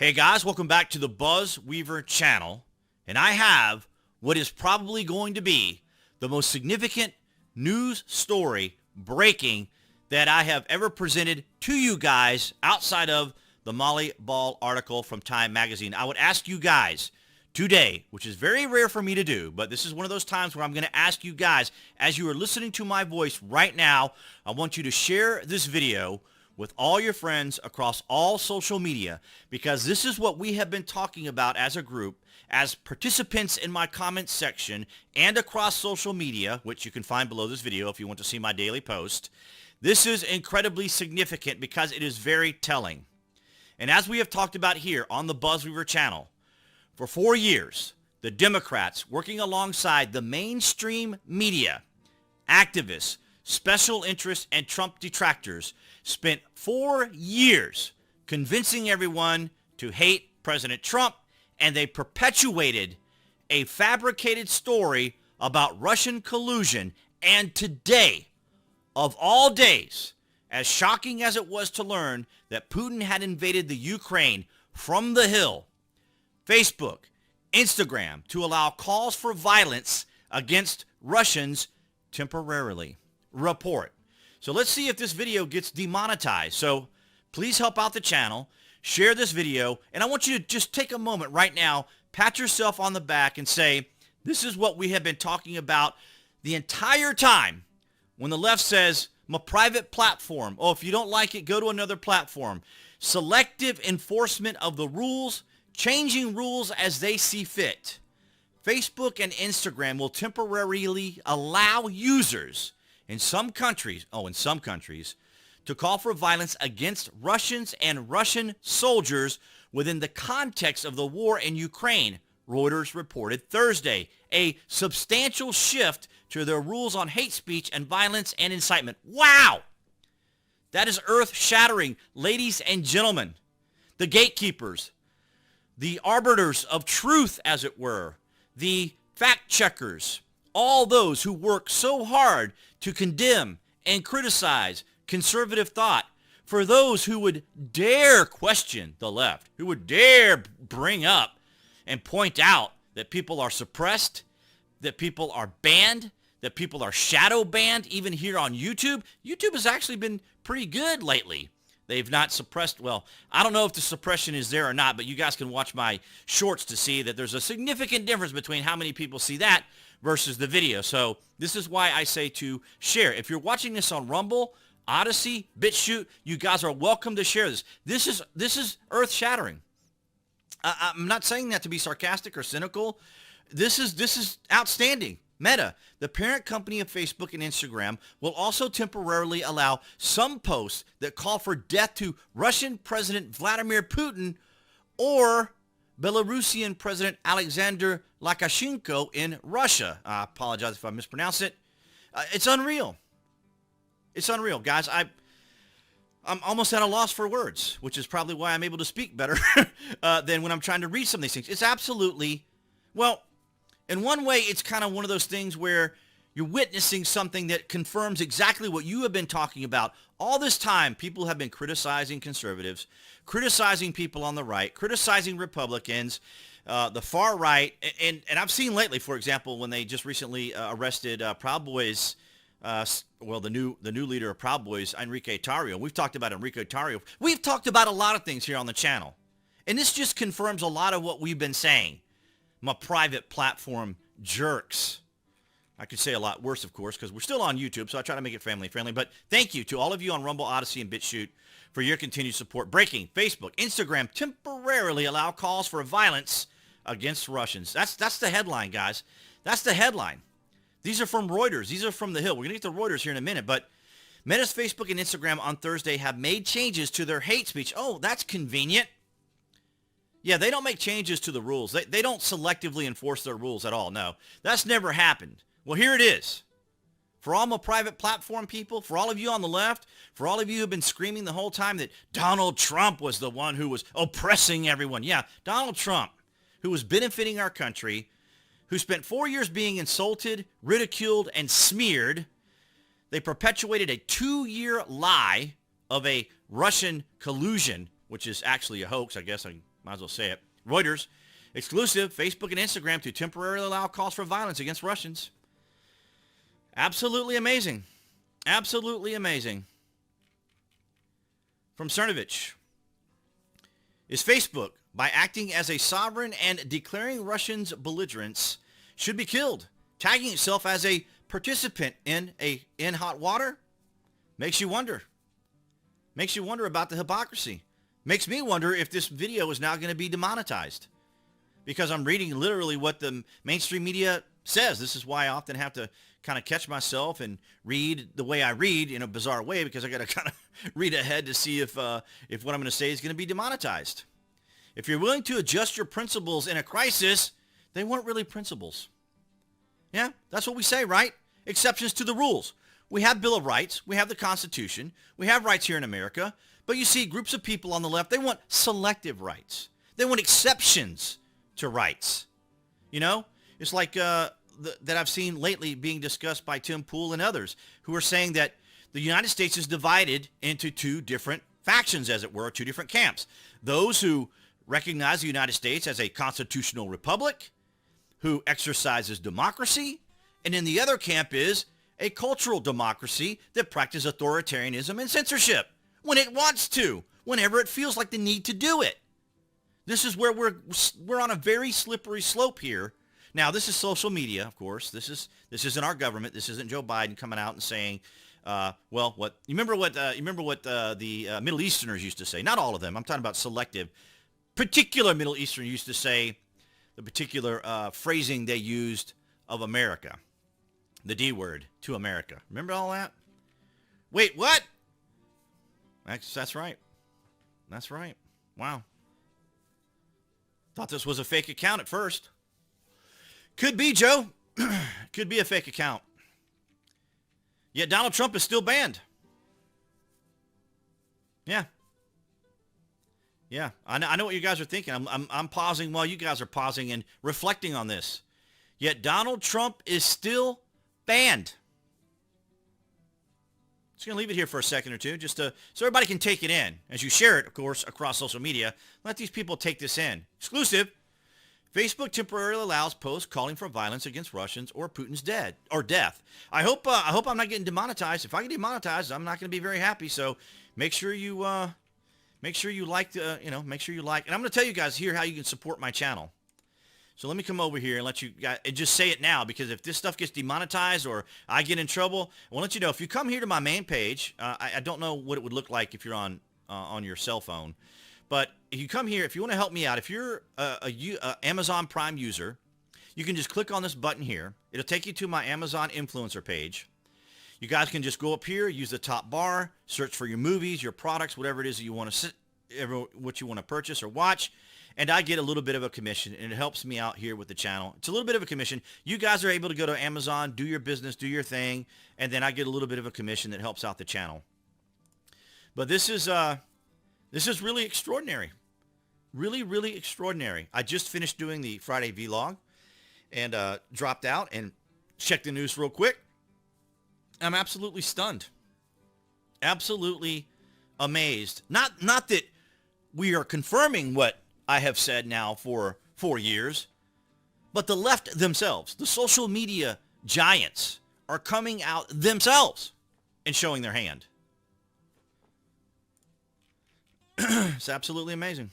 Hey guys, welcome back to the BuzWeaver channel, and I have what is probably going to be the most significant news story breaking that I have ever presented to you guys outside of the Molly Ball article from Time Magazine. I would ask you guys today, which is very rare for me to do, but this is one of those times where I'm going to ask you guys, as you are listening to my voice right now, I want you to share this video with all your friends across all social media, because this is what we have been talking about as a group, as participants in my comments section and across social media, which you can find below this video if you want to see my daily post. This is incredibly significant because it is very telling. And as we have talked about here on the BuzWeaver channel, for 4 years, the Democrats, working alongside the mainstream media, activists, special interests, and Trump detractors, spent 4 years convincing everyone to hate President Trump, and they perpetuated a fabricated story about Russian collusion. And today, of all days, as shocking as it was to learn that Putin had invaded the Ukraine from the Hill, Facebook, Instagram, to allow calls for violence against Russians temporarily. Report. So let's see if this video gets demonetized. So please help out the channel, share this video, and I want you to just take a moment right now, pat yourself on the back and say, this is what we have been talking about the entire time when the left says, I'm a private platform. Oh, if you don't like it, go to another platform. Selective enforcement of the rules, changing rules as they see fit. Facebook and Instagram will temporarily allow users in some countries, to call for violence against Russians and Russian soldiers within the context of the war in Ukraine, Reuters reported Thursday. A substantial shift to their rules on hate speech and violence and incitement. Wow! That is earth-shattering. Ladies and gentlemen, the gatekeepers, the arbiters of truth, as it were, the fact-checkers, all those who work so hard to condemn and criticize conservative thought, for those who would dare question the left, who would dare bring up and point out that people are suppressed, that people are banned, that people are shadow banned, even here on YouTube. YouTube has actually been pretty good lately. They've not suppressed, well, I don't know if the suppression is there or not, but you guys can watch my shorts to see that there's a significant difference between how many people see that versus the video. So this is why I say to share. If you're watching this on Rumble, Odyssey, BitChute, you guys are welcome to share this. This is earth-shattering. I'm not saying that to be sarcastic or cynical. This is outstanding. Meta, the parent company of Facebook and Instagram, will also temporarily allow some posts that call for death to Russian President Vladimir Putin or Belarusian President Alexander Lukashenko in Russia. I apologize if I mispronounce it. It's unreal. It's unreal, guys. I'm almost at a loss for words, which is probably why I'm able to speak better than when I'm trying to read some of these things. It's absolutely, well, in one way, it's kind of one of those things where you're witnessing something that confirms exactly what you have been talking about. All this time, people have been criticizing conservatives, criticizing people on the right, criticizing Republicans, the far right. And I've seen lately, for example, when they just recently arrested Proud Boys, the new leader of Proud Boys, Enrique Tarrio. We've talked about Enrique Tarrio. We've talked about a lot of things here on the channel. And this just confirms a lot of what we've been saying. My private platform jerks. I could say a lot worse, of course, because we're still on YouTube, so I try to make it family-friendly. But thank you to all of you on Rumble, Odyssey, and BitChute for your continued support. Breaking: Facebook, Instagram temporarily allow calls for violence against Russians. That's the headline, guys. That's the headline. These are from Reuters. These are from the Hill. We're going to get to Reuters here in a minute. But Meta's Facebook and Instagram on Thursday have made changes to their hate speech. Oh, that's convenient. Yeah, they don't make changes to the rules. They don't selectively enforce their rules at all. No, that's never happened. Well, here it is. For all my private platform people, for all of you on the left, for all of you who have been screaming the whole time that Donald Trump was the one who was oppressing everyone. Yeah, Donald Trump, who was benefiting our country, who spent 4 years being insulted, ridiculed, and smeared. They perpetuated a 2-year lie of a Russian collusion, which is actually a hoax, I guess I can Might as well say it. Reuters, exclusive, Facebook and Instagram to temporarily allow calls for violence against Russians. Absolutely amazing. Absolutely amazing. From Cernovich. Is Facebook, by acting as a sovereign and declaring Russians belligerents, should be killed, tagging itself as a participant in hot water? Makes you wonder. Makes you wonder about the hypocrisy. Makes me wonder if this video is now going to be demonetized. Because I'm reading literally what the mainstream media says. This is why I often have to kind of catch myself and read the way I read in a bizarre way, because I got to kind of read ahead to see if what I'm going to say is going to be demonetized. If you're willing to adjust your principles in a crisis, they weren't really principles. Yeah, that's what we say, right? Exceptions to the rules. We have Bill of Rights. We have the Constitution. We have rights here in America. But you see groups of people on the left, they want selective rights. They want exceptions to rights. You know, it's like that I've seen lately being discussed by Tim Pool and others who are saying that the United States is divided into two different factions, as it were, two different camps. Those who recognize the United States as a constitutional republic, who exercises democracy, and in the other camp is a cultural democracy that practices authoritarianism and censorship when it wants to, whenever it feels like the need to do it. This is where we're on a very slippery slope here. Now, this is social media, of course. This isn't our government. This isn't Joe Biden coming out and saying, well, what you remember what the Middle Easterners used to say. Not all of them. I'm talking about selective. Particular Middle Eastern used to say the particular phrasing they used of America, the D word to America. Remember all that? Wait, what? That's right. That's right. Wow. Thought this was a fake account at first. Could be, Joe. Could be a fake account. Yet Donald Trump is still banned. Yeah. Yeah, I know what you guys are thinking. I'm pausing while you guys are pausing and reflecting on this. Yet Donald Trump is still banned. Just going to leave it here for a second or two, just so everybody can take it in. As you share it, of course, across social media, let these people take this in. Exclusive. Facebook temporarily allows posts calling for violence against Russians or Putin's death. I hope I'm not getting demonetized. If I get demonetized, I'm not going to be very happy. So make sure you like, make sure you like. And I'm going to tell you guys here how you can support my channel. So let me come over here and let you guys and just say it now, because if this stuff gets demonetized or I get in trouble, I want to let you know, if you come here to my main page, I don't know what it would look like if you're on your cell phone, but if you come here, if you want to help me out, if you're a Amazon Prime user, you can just click on this button here. It'll take you to my Amazon influencer page. You guys can just go up here, use the top bar, search for your movies, your products, whatever it is that you want to what you want to purchase or watch. And I get a little bit of a commission, and it helps me out here with the channel. It's a little bit of a commission. You guys are able to go to Amazon, do your business, do your thing, and then I get a little bit of a commission that helps out the channel. But this is really extraordinary. Really, really extraordinary. I just finished doing the Friday vlog and dropped out and checked the news real quick. I'm absolutely stunned. Absolutely amazed. Not that we are confirming what I have said now for 4 years, but the left themselves, the social media giants, are coming out themselves and showing their hand. It's absolutely amazing.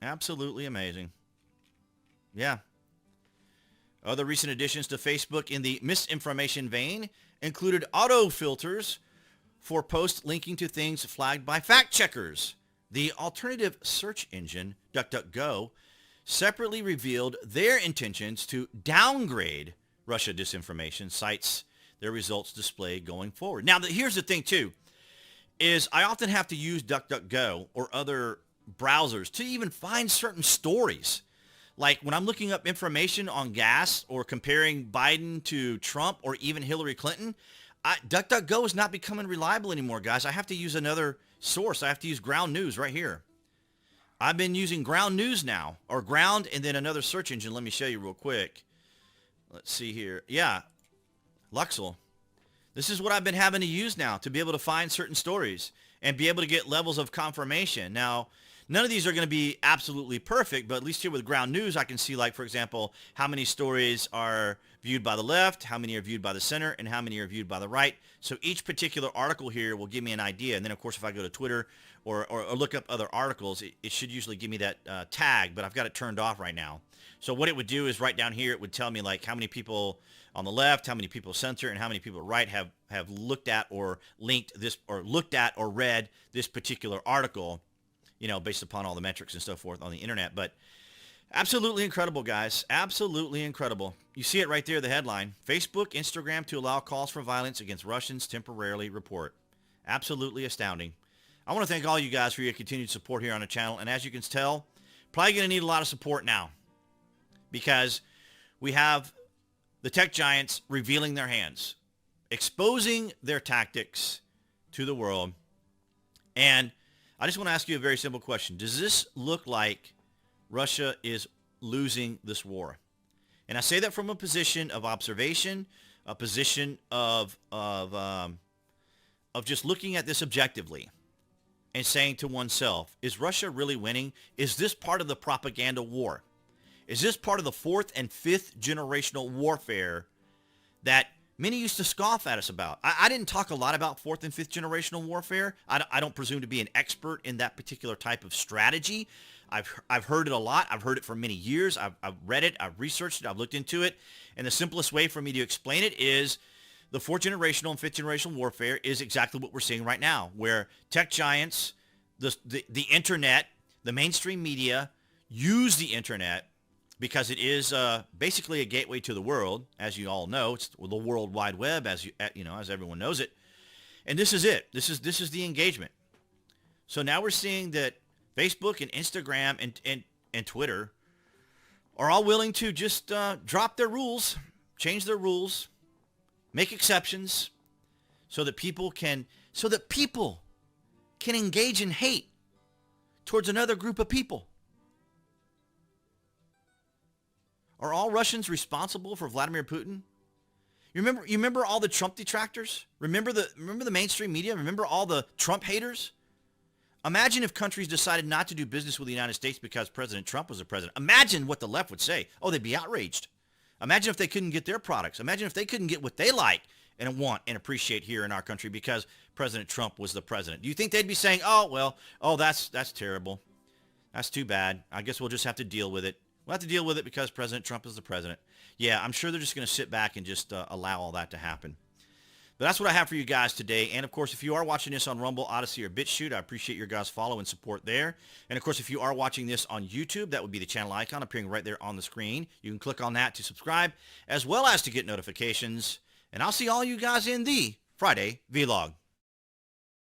Absolutely amazing. Yeah. Other recent additions to Facebook in the misinformation vein included auto filters for posts linking to things flagged by fact checkers. The alternative search engine, DuckDuckGo, separately revealed their intentions to downgrade Russia disinformation sites, their results displayed going forward. Now, here's the thing, too, is I often have to use DuckDuckGo or other browsers to even find certain stories. Like when I'm looking up information on gas or comparing Biden to Trump or even Hillary Clinton, DuckDuckGo is not becoming reliable anymore, guys. I have to use another source. I have to use Ground News right here. I've been using Ground News now, or Ground and then another search engine. Let me show you real quick. Let's see here. Yeah, Luxel. This is what I've been having to use now to be able to find certain stories and be able to get levels of confirmation. Now, None of these are going to be absolutely perfect, but at least here with ground news, I can see, like, for example, how many stories are viewed by the left, how many are viewed by the center, and how many are viewed by the right. So each particular article here will give me an idea. And then, of course, if I go to Twitter or look up other articles, it should usually give me that tag, but I've got it turned off right now. So what it would do is right down here, it would tell me, like, how many people on the left, how many people center, and how many people right have looked at or linked this, or looked at or read this particular article, you know, based upon all the metrics and so forth on the internet. But absolutely incredible, guys. Absolutely incredible. You see it right there, the headline. Facebook, Instagram to allow calls for violence against Russians temporarily report. Absolutely astounding. I want to thank all you guys for your continued support here on the channel. And as you can tell, probably going to need a lot of support now, because we have the tech giants revealing their hands, exposing their tactics to the world. And I just want to ask you a very simple question. Does this look like Russia is losing this war? And I say that from a position of observation, a position of just looking at this objectively and saying to oneself, is Russia really winning? Is this part of the propaganda war? Is this part of the fourth and fifth generational warfare that many used to scoff at us about? I didn't talk a lot about fourth and fifth generational warfare. I don't presume to be an expert in that particular type of strategy. I've heard it a lot. I've heard it for many years. I've read it. I've researched it. I've looked into it. And the simplest way for me to explain it is the fourth generational and fifth generational warfare is exactly what we're seeing right now, where tech giants, the internet, the mainstream media use the internet because it is basically a gateway to the world, as you all know. It's the World Wide Web, as as everyone knows it. And this is it. This is the engagement. So now we're seeing that Facebook and Instagram and Twitter are all willing to just drop their rules, change their rules, make exceptions, so that people can engage in hate towards another group of people. Are all Russians responsible for Vladimir Putin? You remember all the Trump detractors? Remember the mainstream media? Remember all the Trump haters? Imagine if countries decided not to do business with the United States because President Trump was the president. Imagine what the left would say. Oh, they'd be outraged. Imagine if they couldn't get their products. Imagine if they couldn't get what they like and want and appreciate here in our country because President Trump was the president. Do you think they'd be saying, that's terrible. That's too bad. I guess we'll just have to deal with it. We'll have to deal with it because President Trump is the president. Yeah, I'm sure they're just going to sit back and just allow all that to happen. But that's what I have for you guys today. And, of course, if you are watching this on Rumble, Odyssey, or BitChute, I appreciate your guys' follow and support there. And, of course, if you are watching this on YouTube, that would be the channel icon appearing right there on the screen. You can click on that to subscribe, as well as to get notifications. And I'll see all you guys in the Friday Vlog.